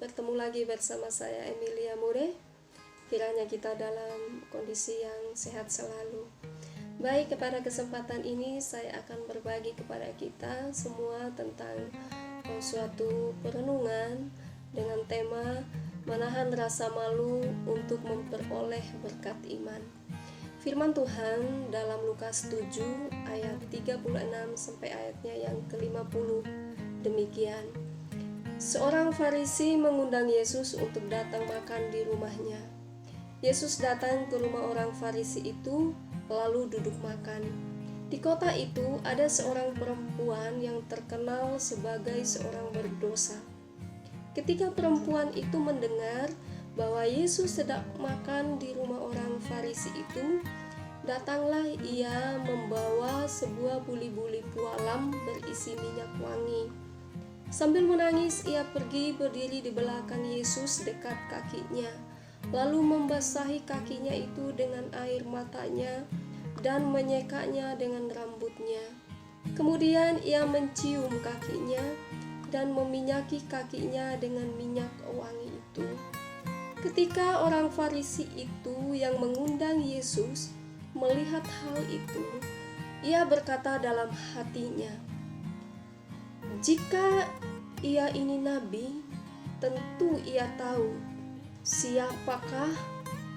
bertemu lagi bersama saya Emilia Mure. Kiranya kita dalam kondisi yang sehat selalu. Baik, pada kesempatan ini saya akan berbagi kepada kita semua tentang suatu perenungan dengan tema menahan rasa malu untuk memperoleh berkat iman. Firman Tuhan dalam Lukas 7 ayat 36 sampai ayatnya yang ke-50 demikian. Seorang Farisi mengundang Yesus untuk datang makan di rumahnya. Yesus datang ke rumah orang Farisi itu lalu duduk makan. Di kota itu ada seorang perempuan yang terkenal sebagai seorang berdosa. Ketika perempuan itu mendengar bahwa Yesus sedang makan di rumah orang Farisi itu, datanglah ia membawa sebuah buli-buli pualam berisi minyak wangi. Sambil menangis, ia pergi berdiri di belakang Yesus dekat kakinya, lalu membasahi kakinya itu dengan air matanya dan menyekanya dengan rambutnya. Kemudian ia mencium kakinya dan meminyaki kakinya dengan minyak wangi itu. Ketika orang Farisi itu yang mengundang Yesus melihat hal itu, ia berkata dalam hatinya, "Jika ia ini nabi, tentu ia tahu siapakah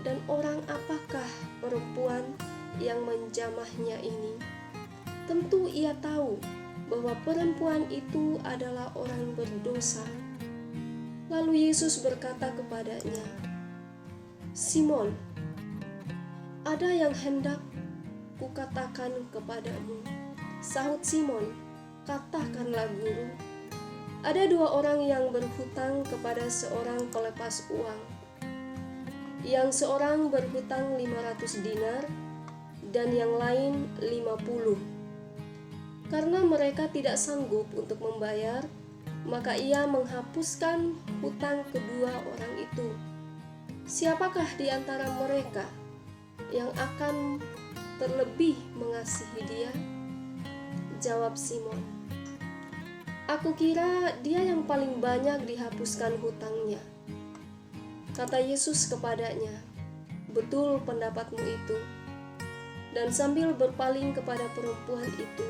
dan orang apakah perempuan yang menjamahnya ini. Tentu ia tahu bahwa perempuan itu adalah orang berdosa." Lalu Yesus berkata kepadanya, "Simon, ada yang hendak kukatakan kepadamu." Sahut Simon, "Katakanlah, Guru." Ada dua orang yang berhutang kepada seorang pelepas uang. Yang seorang berhutang 500 dinar dan yang lain 50. Karena mereka tidak sanggup untuk membayar, maka ia menghapuskan hutang kedua orang itu. "Siapakah di antara mereka yang akan terlebih mengasihi dia?" Jawab Simon, "Aku kira dia yang paling banyak dihapuskan hutangnya." Kata Yesus kepadanya, "Betul pendapatmu itu." Dan sambil berpaling kepada perempuan itu,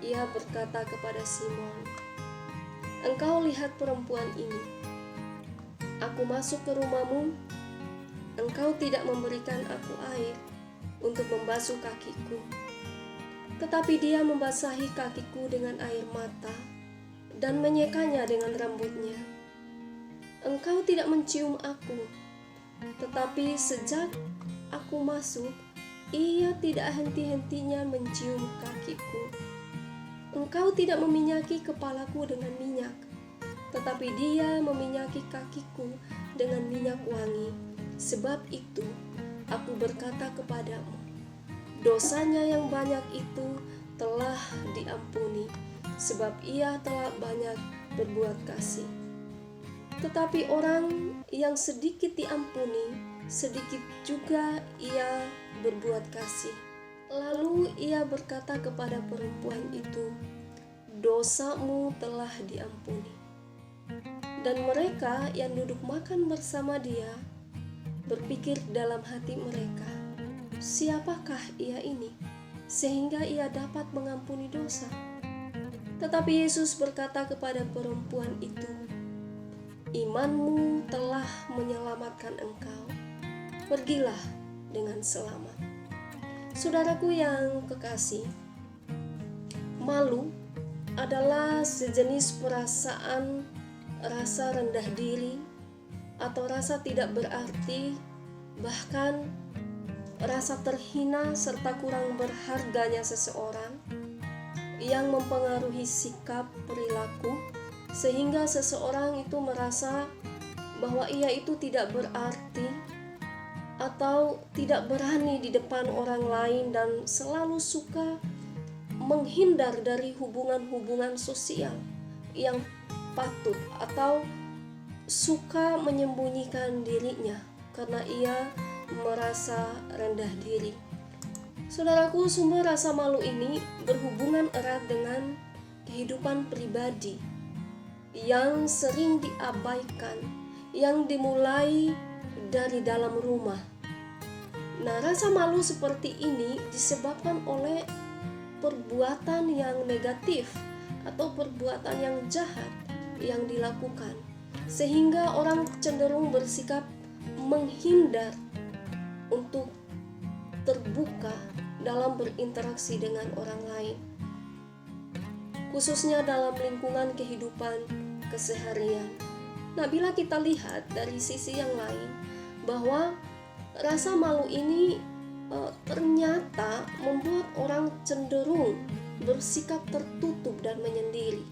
ia berkata kepada Simon, "Engkau lihat perempuan ini. Aku masuk ke rumahmu, engkau tidak memberikan aku air untuk membasuh kakiku, tetapi dia membasahi kakiku dengan air mata dan menyekanya dengan rambutnya. Engkau tidak mencium aku, tetapi sejak aku masuk, ia tidak henti-hentinya mencium kakiku. Engkau tidak meminyaki kepalaku dengan minyak, tetapi dia meminyaki kakiku dengan minyak wangi. Sebab itu aku berkata kepadamu, dosanya yang banyak itu telah diampuni, sebab ia telah banyak berbuat kasih. Tetapi orang yang sedikit diampuni, sedikit juga ia berbuat kasih." Lalu ia berkata kepada perempuan itu, "Dosamu telah diampuni." Dan mereka yang duduk makan bersama dia berpikir dalam hati mereka, "Siapakah ia ini, sehingga ia dapat mengampuni dosa?" Tetapi Yesus berkata kepada perempuan itu, "Imanmu telah menyelamatkan engkau. Pergilah dengan selamat." Saudaraku yang kekasih, malu adalah sejenis perasaan rasa rendah diri atau rasa tidak berarti, bahkan rasa terhina serta kurang berharganya seseorang yang mempengaruhi sikap perilaku sehingga seseorang itu merasa bahwa ia itu tidak berarti atau tidak berani di depan orang lain dan selalu suka menghindar dari hubungan-hubungan sosial yang patut atau suka menyembunyikan dirinya karena ia merasa rendah diri. Saudaraku, sumber rasa malu ini berhubungan erat dengan kehidupan pribadi yang sering diabaikan, yang dimulai dari dalam rumah. Nah, rasa malu seperti ini disebabkan oleh perbuatan yang negatif atau perbuatan yang jahat yang dilakukan, sehingga orang cenderung bersikap menghindar untuk terbuka dalam berinteraksi dengan orang lain, khususnya dalam lingkungan kehidupan keseharian. Nah, bila kita lihat dari sisi yang lain, bahwa rasa malu ini ternyata membuat orang cenderung bersikap tertutup dan menyendiri.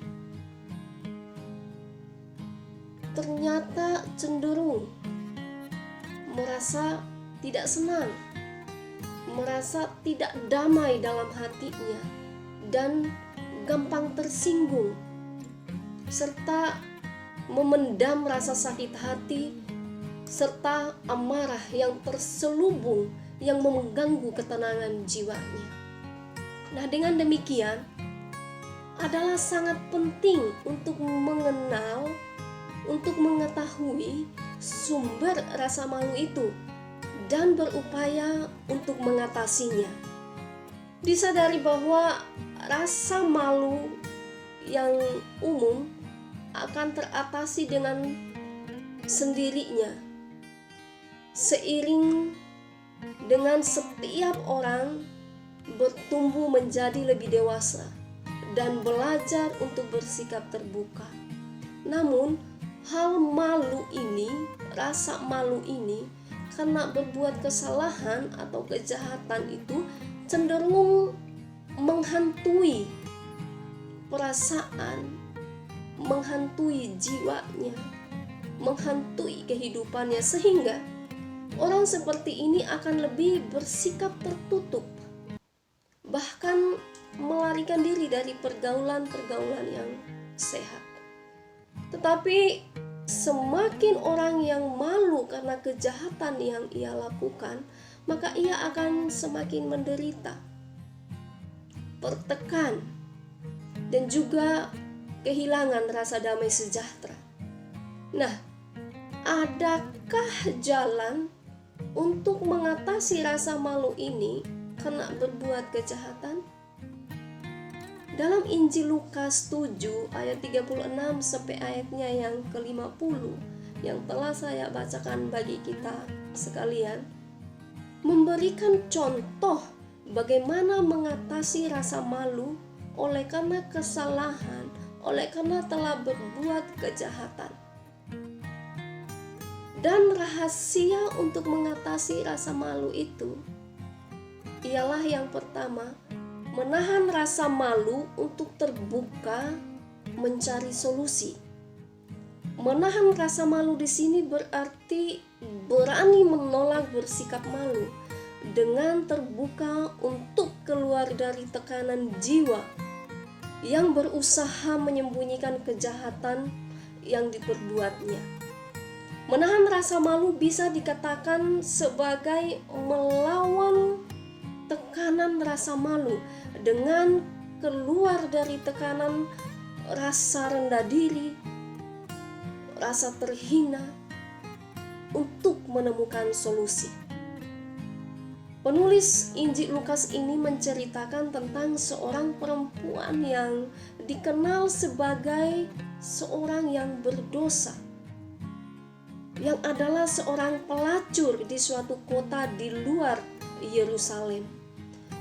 Ternyata cenderung merasa tidak senang, merasa tidak damai dalam hatinya, dan gampang tersinggung, serta memendam rasa sakit hati serta amarah yang terselubung yang mengganggu ketenangan jiwanya. Nah, dengan demikian adalah sangat penting untuk mengenal, untuk mengetahui sumber rasa malu itu dan berupaya untuk mengatasinya. Disadari bahwa rasa malu yang umum akan teratasi dengan sendirinya seiring dengan setiap orang bertumbuh menjadi lebih dewasa dan belajar untuk bersikap terbuka. Namun, hal malu ini, rasa malu ini, karena berbuat kesalahan atau kejahatan itu cenderung menghantui perasaan, menghantui jiwanya, menghantui kehidupannya, sehingga orang seperti ini akan lebih bersikap tertutup, bahkan melarikan diri dari pergaulan-pergaulan yang sehat. Tetapi semakin orang yang malu karena kejahatan yang ia lakukan, maka ia akan semakin menderita, tertekan, dan juga kehilangan rasa damai sejahtera. Nah, adakah jalan untuk mengatasi rasa malu ini karena berbuat kejahatan? Dalam Injil Lukas 7 ayat 36 sampai ayatnya yang ke-50 yang telah saya bacakan bagi kita sekalian, memberikan contoh bagaimana mengatasi rasa malu oleh karena kesalahan, oleh karena telah berbuat kejahatan. Dan rahasia untuk mengatasi rasa malu itu ialah yang pertama, menahan rasa malu untuk terbuka mencari solusi. Menahan rasa malu di sini berarti berani menolak bersikap malu dengan terbuka untuk keluar dari tekanan jiwa yang berusaha menyembunyikan kejahatan yang diperbuatnya. Menahan rasa malu bisa dikatakan sebagai melawan tekanan rasa malu dengan keluar dari tekanan rasa rendah diri, rasa terhina, untuk menemukan solusi. Penulis Injil Lukas ini menceritakan tentang seorang perempuan yang dikenal sebagai seorang yang berdosa, yang adalah seorang pelacur di suatu kota di luar Yerusalem.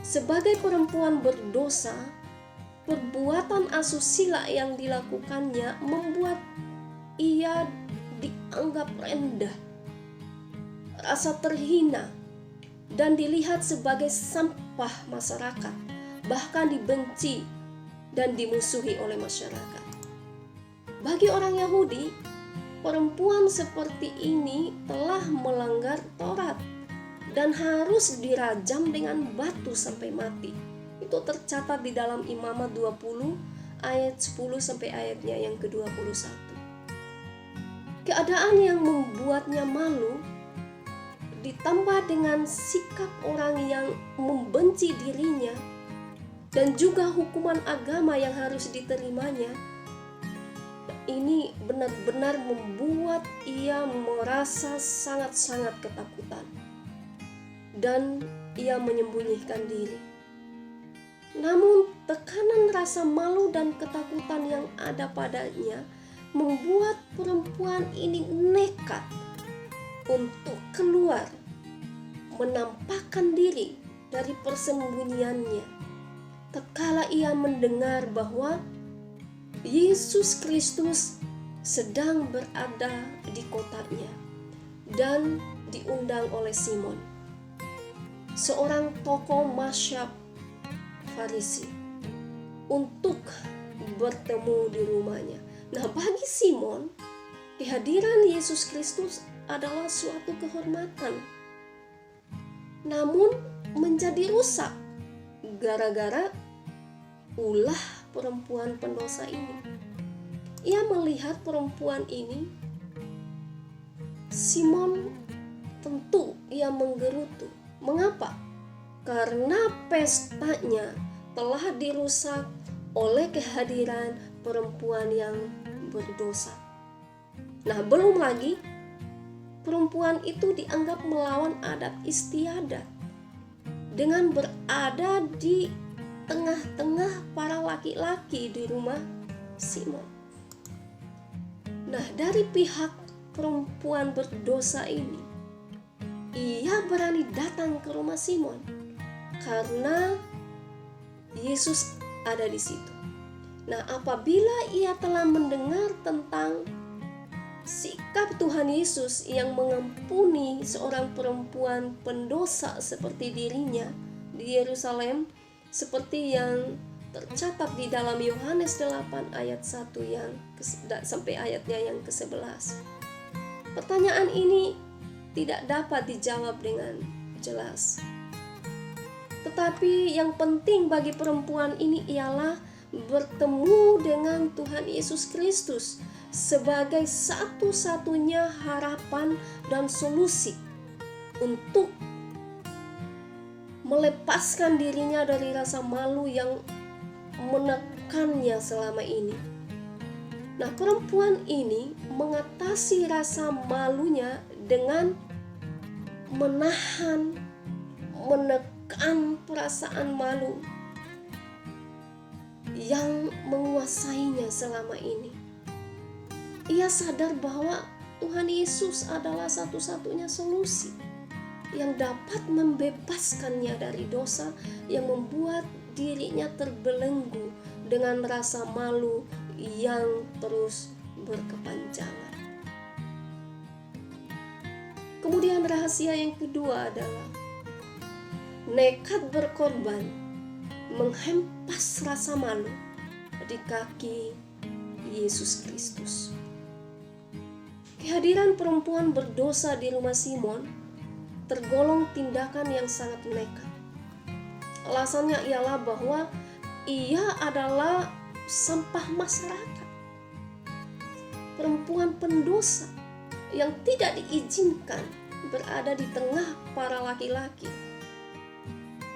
Sebagai perempuan berdosa, perbuatan asusila yang dilakukannya membuat ia dianggap rendah, rasa terhina, dan dilihat sebagai sampah masyarakat, bahkan dibenci dan dimusuhi oleh masyarakat. Bagi orang Yahudi, perempuan seperti ini telah melanggar Taurat dan harus dirajam dengan batu sampai mati. Itu tercatat di dalam Imamat 20 ayat 10 sampai ayatnya yang ke-21. Keadaan yang membuatnya malu ditambah dengan sikap orang yang membenci dirinya dan juga hukuman agama yang harus diterimanya, ini benar-benar membuat ia merasa sangat-sangat ketakutan dan ia menyembunyikan diri. Namun tekanan rasa malu dan ketakutan yang ada padanya membuat perempuan ini nekat untuk keluar, menampakkan diri dari persembunyiannya. Tatkala ia mendengar bahwa Yesus Kristus sedang berada di kotanya dan diundang oleh Simon, seorang tokoh masyhab Farisi, untuk bertemu di rumahnya. Nah, bagi Simon, kehadiran Yesus Kristus adalah suatu kehormatan, namun menjadi rusak gara-gara ulah perempuan pendosa ini. Ia melihat perempuan ini, Simon tentu ia menggerutu. Mengapa? Karena pestanya telah dirusak oleh kehadiran perempuan yang berdosa. Nah, belum lagi perempuan itu dianggap melawan adat istiadat dengan berada di tengah-tengah para laki-laki di rumah Simon. Nah, dari pihak perempuan berdosa ini, ia berani datang ke rumah Simon karena Yesus ada di situ. Nah, apabila ia telah mendengar tentang sikap Tuhan Yesus yang mengampuni seorang perempuan pendosa seperti dirinya di Yerusalem, seperti yang tercatat di dalam Yohanes 8 ayat 1 sampai ayatnya yang ke-11. Pertanyaan ini tidak dapat dijawab dengan jelas. Tetapi yang penting bagi perempuan ini ialah bertemu dengan Tuhan Yesus Kristus sebagai satu-satunya harapan dan solusi untuk melepaskan dirinya dari rasa malu yang menekannya selama ini. Nah, perempuan ini mengatasi rasa malunya dengan menahan, menekan perasaan malu yang menguasainya selama ini. Ia sadar bahwa Tuhan Yesus adalah satu-satunya solusi yang dapat membebaskannya dari dosa yang membuat dirinya terbelenggu dengan rasa malu yang terus berkepanjangan. Kemudian rahasia yang kedua adalah nekat berkorban menghempas rasa malu di kaki Yesus Kristus. Kehadiran perempuan berdosa di rumah Simon tergolong tindakan yang sangat nekat. Alasannya ialah bahwa ia adalah sampah masyarakat, perempuan pendosa yang tidak diizinkan berada di tengah para laki-laki,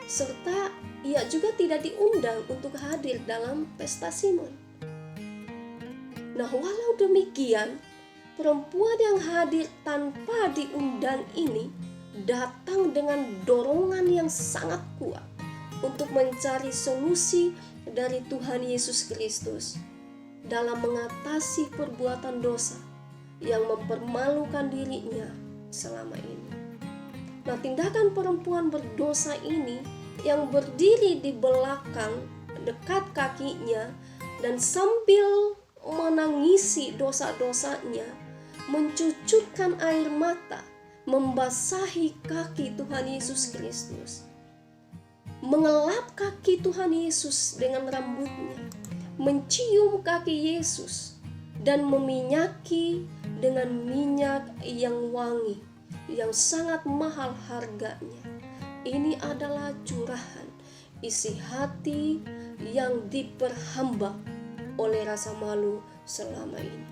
serta ia juga tidak diundang untuk hadir dalam pesta Simon. Nah, walau demikian, perempuan yang hadir tanpa diundang ini datang dengan dorongan yang sangat kuat untuk mencari solusi dari Tuhan Yesus Kristus dalam mengatasi perbuatan dosa yang mempermalukan dirinya selama ini. Nah, tindakan perempuan berdosa ini yang berdiri di belakang dekat kakinya dan sambil menangisi dosa-dosanya, mencucurkan air mata, membasahi kaki Tuhan Yesus Kristus, mengelap kaki Tuhan Yesus dengan rambutnya, mencium kaki Yesus, dan meminyaki dengan minyak yang wangi, yang sangat mahal harganya. Ini adalah curahan isi hati yang diperhamba oleh rasa malu selama ini.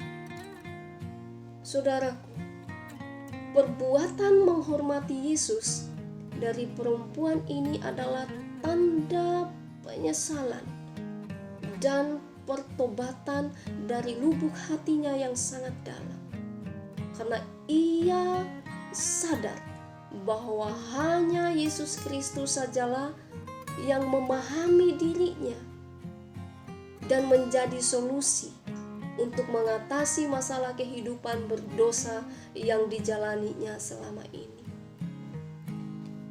Saudaraku, perbuatan menghormati Yesus dari perempuan ini adalah tanda penyesalan dan pertobatan dari lubuk hatinya yang sangat dalam. Karena ia sadar bahwa hanya Yesus Kristus sajalah yang memahami dirinya dan menjadi solusi untuk mengatasi masalah kehidupan berdosa yang dijalaninya selama ini.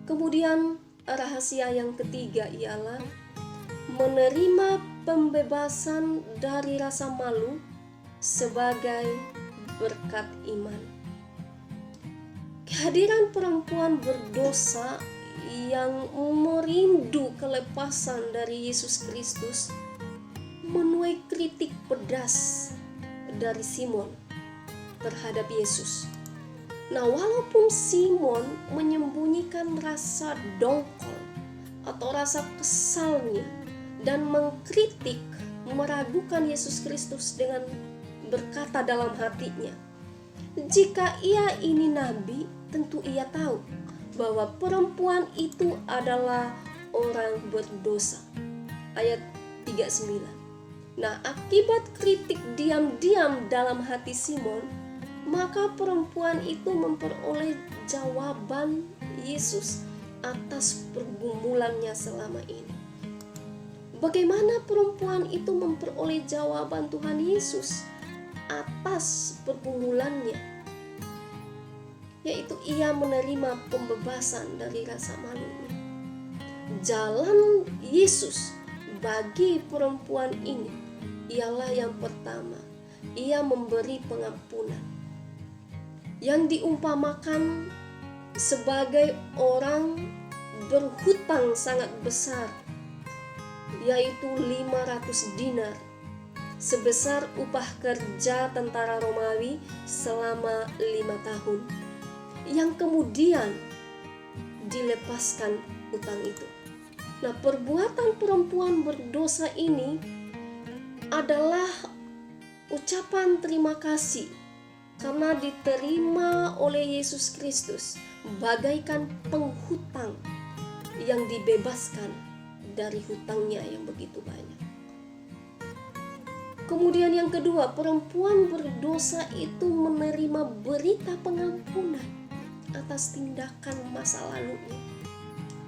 Kemudian rahasia yang ketiga ialah menerima pembebasan dari rasa malu sebagai berkat iman. Kehadiran perempuan berdosa yang merindu kelepasan dari Yesus Kristus menuai kritik pedas dari Simon terhadap Yesus. Nah, walaupun Simon menyembunyikan rasa dongkol atau rasa kesalnya dan mengkritik, meragukan Yesus Kristus dengan berkata dalam hatinya, jika ia ini nabi, tentu ia tahu bahwa perempuan itu adalah orang berdosa. Ayat 39. Nah, akibat kritik diam-diam dalam hati Simon, maka perempuan itu memperoleh jawaban Yesus atas pergumulannya selama ini. Bagaimana perempuan itu memperoleh jawaban Tuhan Yesus atas pergumulannya? Yaitu ia menerima pembebasan dari rasa malunya. Jalan Yesus bagi perempuan ini ialah yang pertama, ia memberi pengampunan, yang diumpamakan sebagai orang berhutang sangat besar, yaitu 500 dinar, sebesar upah kerja tentara Romawi selama 5 tahun, yang kemudian dilepaskan utang itu. Nah, perbuatan perempuan berdosa ini adalah ucapan terima kasih karena diterima oleh Yesus Kristus bagaikan penghutang yang dibebaskan dari hutangnya yang begitu banyak. Kemudian yang kedua, perempuan berdosa itu menerima berita pengampunan atas tindakan masa lalunya.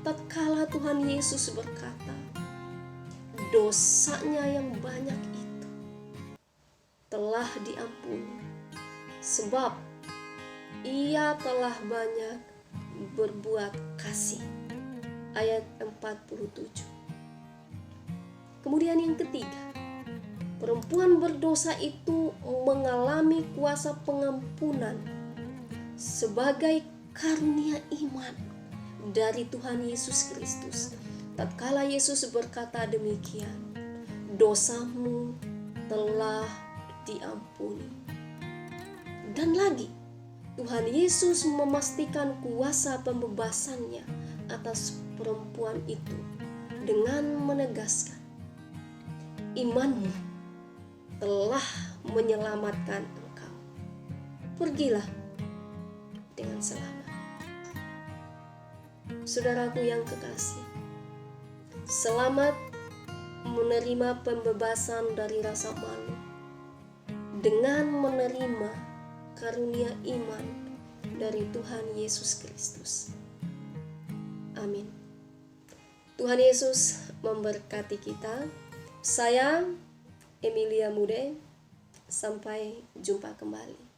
Tatkala Tuhan Yesus berkata, dosanya yang banyak itu telah diampuni, sebab ia telah banyak berbuat kasih. Ayat 47. Kemudian yang ketiga, perempuan berdosa itu mengalami kuasa pengampunan sebagai karunia iman dari Tuhan Yesus Kristus. Tatkala Yesus berkata demikian, dosamu telah diampuni. Dan lagi, Tuhan Yesus memastikan kuasa pembebasannya atas perempuan itu dengan menegaskan, imanmu telah menyelamatkan engkau. Pergilah dengan selamat. Saudaraku yang kekasih, selamat menerima pembebasan dari rasa malu dengan menerima karunia iman dari Tuhan Yesus Kristus. Amin. Tuhan Yesus memberkati kita. Saya Emilia Mude, sampai jumpa kembali.